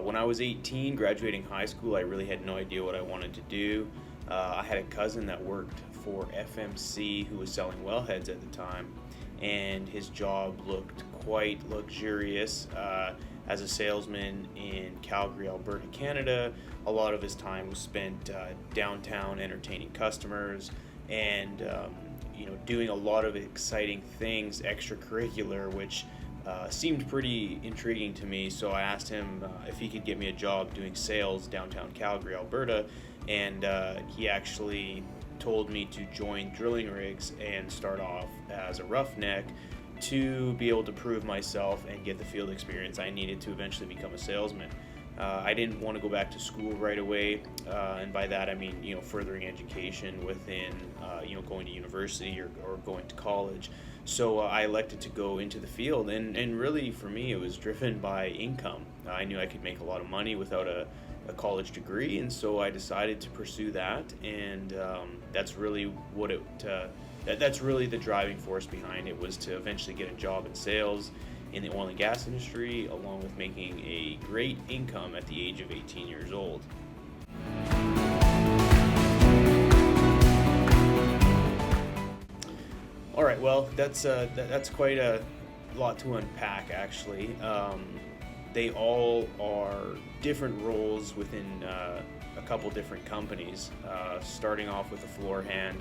When I was 18, graduating high school, I really had no idea what I wanted to do. I had a cousin that worked for FMC who was selling wellheads at the time, and his job looked quite luxurious. As a salesman in Calgary, Alberta, Canada, a lot of his time was spent downtown entertaining customers and doing a lot of exciting things, extracurricular, which seemed pretty intriguing to me. So I asked him if he could get me a job doing sales downtown Calgary, Alberta, and he actually told me to join drilling rigs and start off as a roughneck to be able to prove myself and get the field experience I needed to eventually become a salesman. I didn't want to go back to school right away, and by that I mean furthering education within going to university or going to college. So I elected to go into the field, and really for me it was driven by income. I knew I could make a lot of money without a college degree, and so I decided to pursue that, and that's really what that's really the driving force behind it, was to eventually get a job in sales in the oil and gas industry, along with making a great income at the age of 18 years old. All right, well, that's quite a lot to unpack, actually. They all are different roles within a couple different companies. Starting off with a floor hand,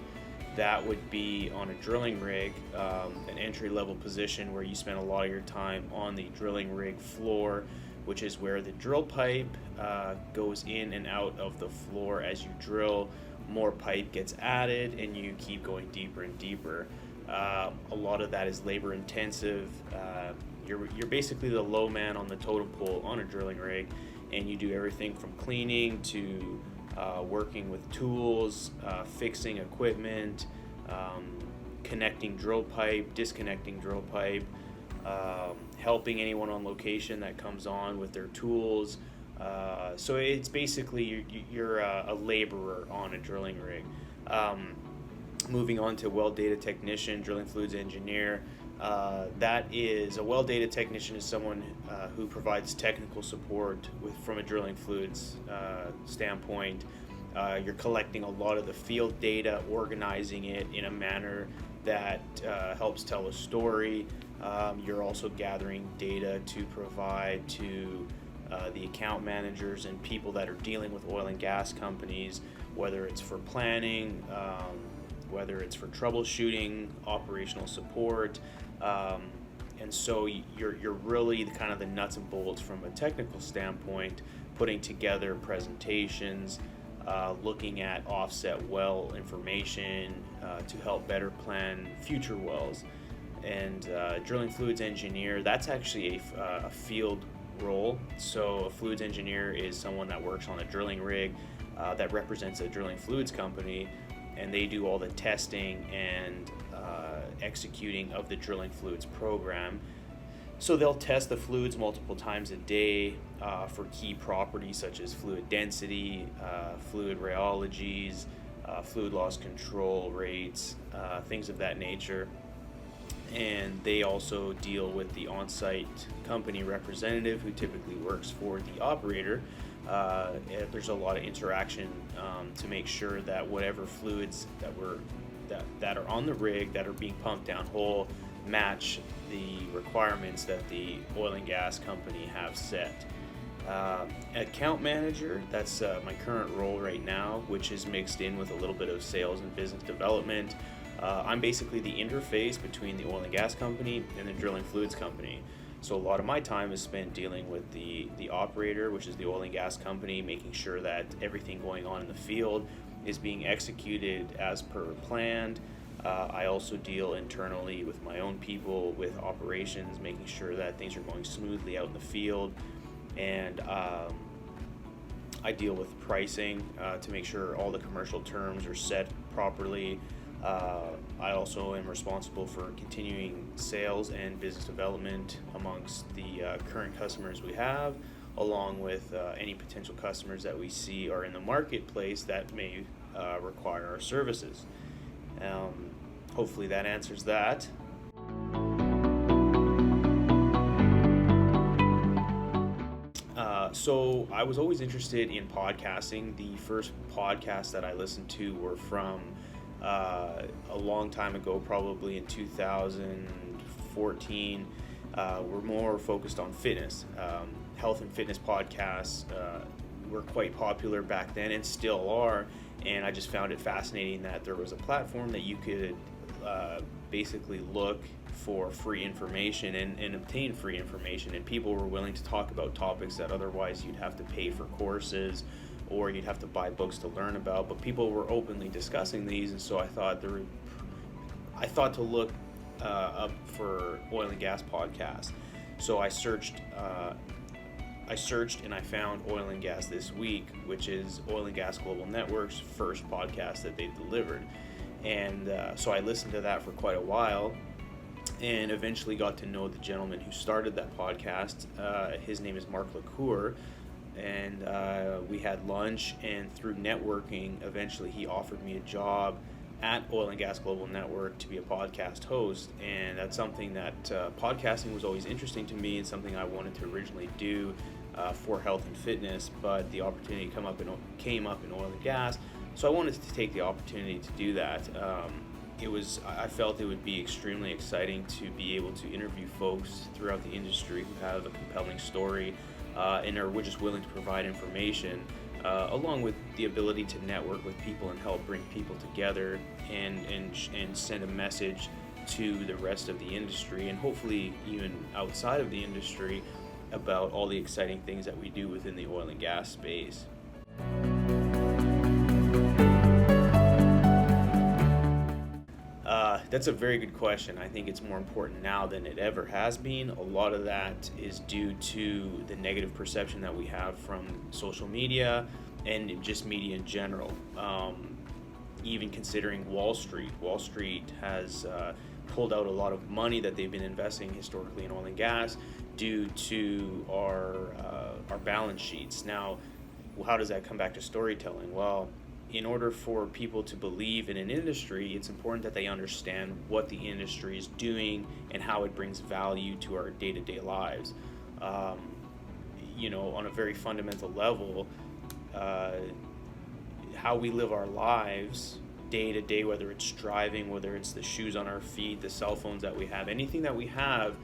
that would be on a drilling rig, an entry-level position where you spend a lot of your time on the drilling rig floor, which is where the drill pipe goes in and out of the floor as you drill. More pipe gets added, and you keep going deeper and deeper. A lot of that is labor-intensive. You're basically the low man on the totem pole on a drilling rig, and you do everything from cleaning to working with tools, fixing equipment, connecting drill pipe, disconnecting drill pipe, helping anyone on location that comes on with their tools. So it's basically you're a laborer on a drilling rig. Moving on to well data technician, drilling fluids engineer. That is a well data technician is someone who provides technical support from a drilling fluids standpoint. You're collecting a lot of the field data, organizing it in a manner that helps tell a story. You're also gathering data to provide to the account managers and people that are dealing with oil and gas companies, whether it's for planning, whether it's for troubleshooting, operational support. And so you're really kind of the nuts and bolts from a technical standpoint, putting together presentations, looking at offset well information to help better plan future wells. And drilling fluids engineer, that's actually a field role. So a fluids engineer is someone that works on a drilling rig that represents a drilling fluids company, and they do all the testing and executing of the drilling fluids program. So they'll test the fluids multiple times a day for key properties such as fluid density, fluid rheologies, fluid loss control rates, things of that nature. And they also deal with the on-site company representative who typically works for the operator. There's a lot of interaction to make sure that whatever fluids that are on the rig that are being pumped down hole match the requirements that the oil and gas company have set. Account manager, that's my current role right now, which is mixed in with a little bit of sales and business development. I'm basically the interface between the oil and gas company and the drilling fluids company. So a lot of my time is spent dealing with the operator, which is the oil and gas company, making sure that everything going on in the field is being executed as per planned. I also deal internally with my own people, with operations, making sure that things are going smoothly out in the field. And I deal with pricing to make sure all the commercial terms are set properly. I also am responsible for continuing sales and business development amongst the current customers we have, along with any potential customers that we see are in the marketplace that may require our services. Hopefully that answers that. So I was always interested in podcasting. The first podcasts that I listened to were from a long time ago, probably in 2014. Were more focused on fitness. Health and fitness podcasts were quite popular back then and still are. And I just found it fascinating that there was a platform that you could basically look for free information and obtain free information, and people were willing to talk about topics that otherwise you'd have to pay for courses or you'd have to buy books to learn about, but people were openly discussing these. And so I thought to look up for oil and gas podcasts. So I searched and I found Oil and Gas This Week, which is Oil and Gas Global Network's first podcast that they delivered. And so I listened to that for quite a while and eventually got to know the gentleman who started that podcast. His name is Mark LaCour, and we had lunch, and through networking, eventually he offered me a job at Oil and Gas Global Network to be a podcast host. And that's something that podcasting was always interesting to me and something I wanted to originally do for health and fitness, but the opportunity came up in oil and gas, so I wanted to take the opportunity to do that. I felt it would be extremely exciting to be able to interview folks throughout the industry who have a compelling story and are just willing to provide information, along with the ability to network with people and help bring people together and send a message to the rest of the industry, and hopefully even outside of the industry, about all the exciting things that we do within the oil and gas space. That's a very good question. I think it's more important now than it ever has been. A lot of that is due to the negative perception that we have from social media and just media in general. Even considering Wall Street. Wall Street has pulled out a lot of money that they've been investing historically in oil and gas due to our balance sheets. Now, how does that come back to storytelling? Well, in order for people to believe in an industry, it's important that they understand what the industry is doing and how it brings value to our day-to-day lives. On a very fundamental level, how we live our lives day to day, whether it's driving, whether it's the shoes on our feet, the cell phones that we have, anything that we have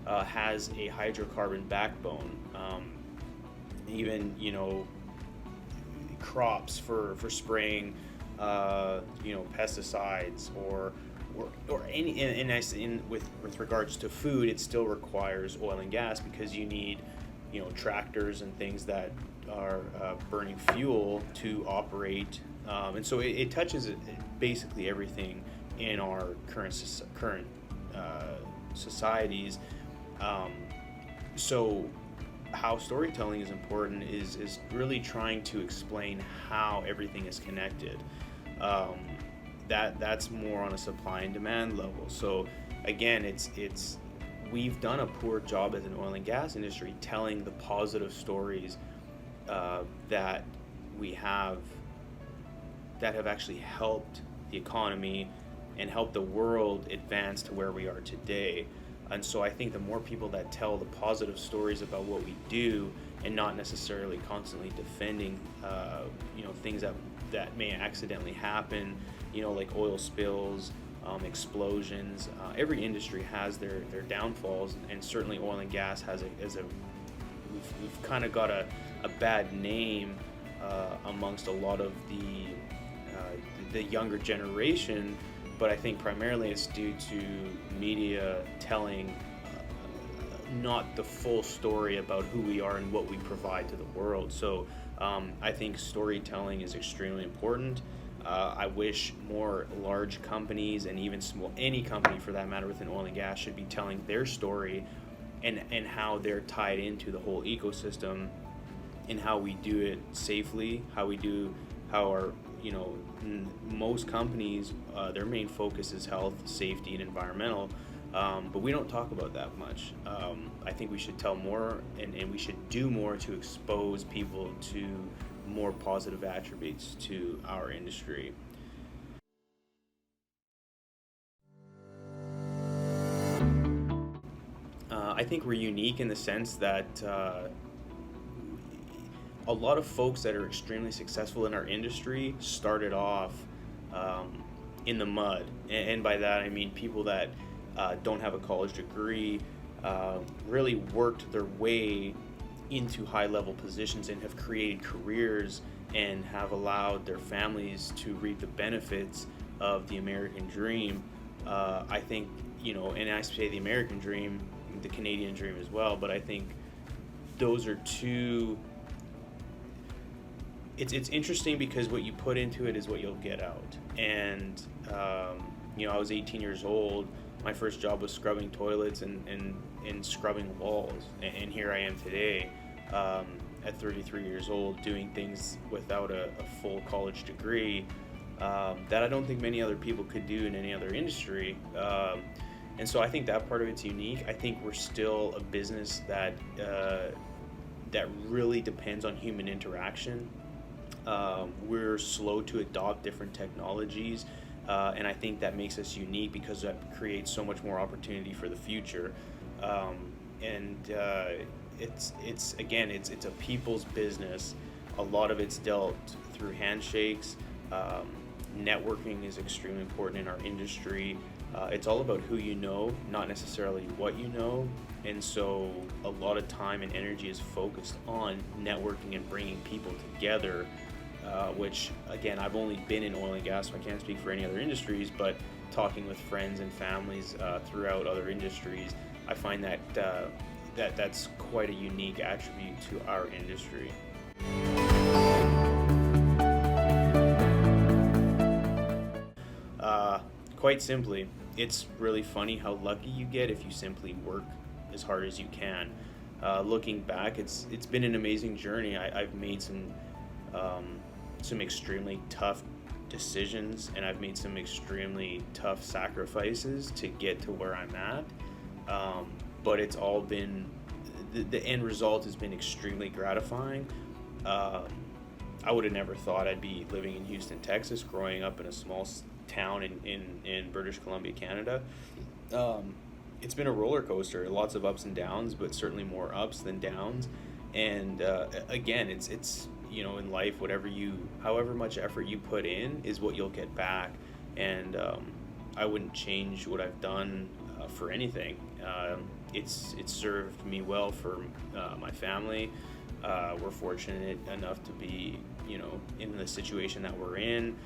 has a hydrocarbon backbone. Even crops for spraying pesticides or any with regards to food, it still requires oil and gas, because you need tractors and things that are burning fuel to operate, and so it touches basically everything in our current societies. So how storytelling is important is really trying to explain how everything is connected. That's more on a supply and demand level. So again, we've done a poor job as an oil and gas industry telling the positive stories that we have that have actually helped the economy and helped the world advance to where we are today. And so I think the more people that tell the positive stories about what we do, and not necessarily constantly defending things that may accidentally happen, like oil spills, explosions. Every industry has their downfalls, and certainly oil and gas has we've kind of got a bad name amongst a lot of the younger generation. But I think primarily it's due to media telling not the full story about who we are and what we provide to the world. So I think storytelling is extremely important. I wish more large companies, and even any company for that matter within oil and gas, should be telling their story and how they're tied into the whole ecosystem, and how we do it safely, how our most companies, their main focus is health, safety, and environmental, but we don't talk about that much. I think we should tell more, and we should do more to expose people to more positive attributes to our industry. I think we're unique in the sense that a lot of folks that are extremely successful in our industry started off in the mud, and by that I mean people that don't have a college degree, really worked their way into high-level positions and have created careers and have allowed their families to reap the benefits of the American dream. I think, and I say the American dream, the Canadian dream as well, but I think those are two. It's interesting because what you put into it is what you'll get out. And I was 18 years old. My first job was scrubbing toilets and scrubbing walls, and here I am today at 33 years old doing things without a full college degree that I don't think many other people could do in any other industry. And so I think that part of it's unique. I think we're still a business that really depends on human interaction. We're slow to adopt different technologies, and I think that makes us unique because that creates so much more opportunity for the future. It's a people's business. A lot of it's dealt through handshakes. Networking is extremely important in our industry. It's all about who you know, not necessarily what you know. And so a lot of time and energy is focused on networking and bringing people together, which, again, I've only been in oil and gas, so I can't speak for any other industries, but talking with friends and families throughout other industries, I find that that's quite a unique attribute to our industry. Quite simply, it's really funny how lucky you get if you simply work as hard as you can. Looking back, it's been an amazing journey. I've made some extremely tough decisions, and I've made some extremely tough sacrifices to get to where I'm at. But it's all been, the end result has been extremely gratifying. I would have never thought I'd be living in Houston, Texas, growing up in a small town in British Columbia, Canada. It's been a roller coaster, lots of ups and downs, but certainly more ups than downs. And again, it's in life, however much effort you put in is what you'll get back. And I wouldn't change what I've done for anything. It's served me well for my family. We're fortunate enough to be in the situation that we're in.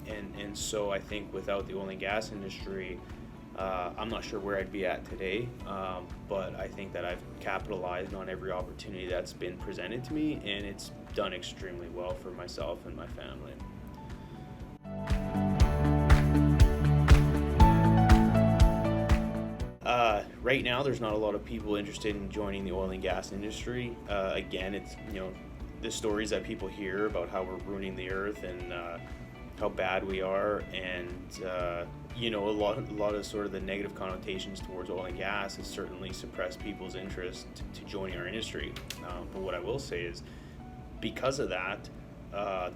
And so I think without the oil and gas industry, I'm not sure where I'd be at today, but I think that I've capitalized on every opportunity that's been presented to me, and it's done extremely well for myself and my family. Right now, there's not a lot of people interested in joining the oil and gas industry. Again, it's the stories that people hear about how we're ruining the earth and how bad we are, and a lot of sort of the negative connotations towards oil and gas has certainly suppressed people's interest to joining our industry. But what I will say is, because of that,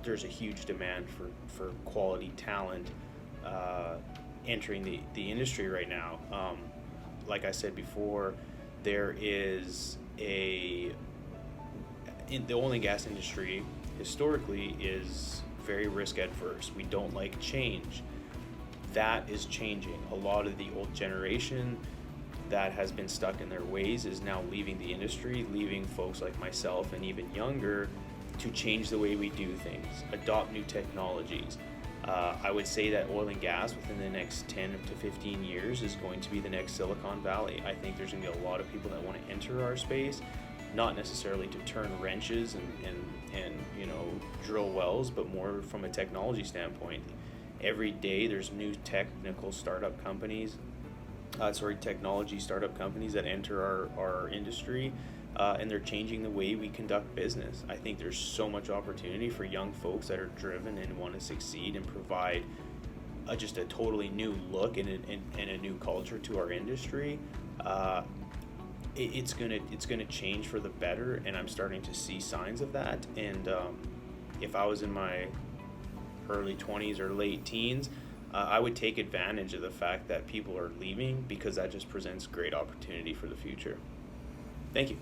there's a huge demand for quality talent entering the industry right now. Like I said before, there is in the oil and gas industry historically is very risk adverse. We don't like change. That is changing. A lot of the old generation that has been stuck in their ways is now leaving the industry, leaving folks like myself and even younger to change the way we do things, adopt new technologies. I would say that oil and gas within the next 10 to 15 years is going to be the next Silicon Valley. I think there's going to be a lot of people that want to enter our space, not necessarily to turn wrenches and drill wells, but more from a technology standpoint. Every day there's new technology startup companies that enter our industry, and they're changing the way we conduct business. I think there's so much opportunity for young folks that are driven and want to succeed and provide just a totally new look and a new culture to our industry. It's gonna change for the better, and I'm starting to see signs of that. And if I was in my early 20s or late teens, I would take advantage of the fact that people are leaving, because that just presents great opportunity for the future. Thank you.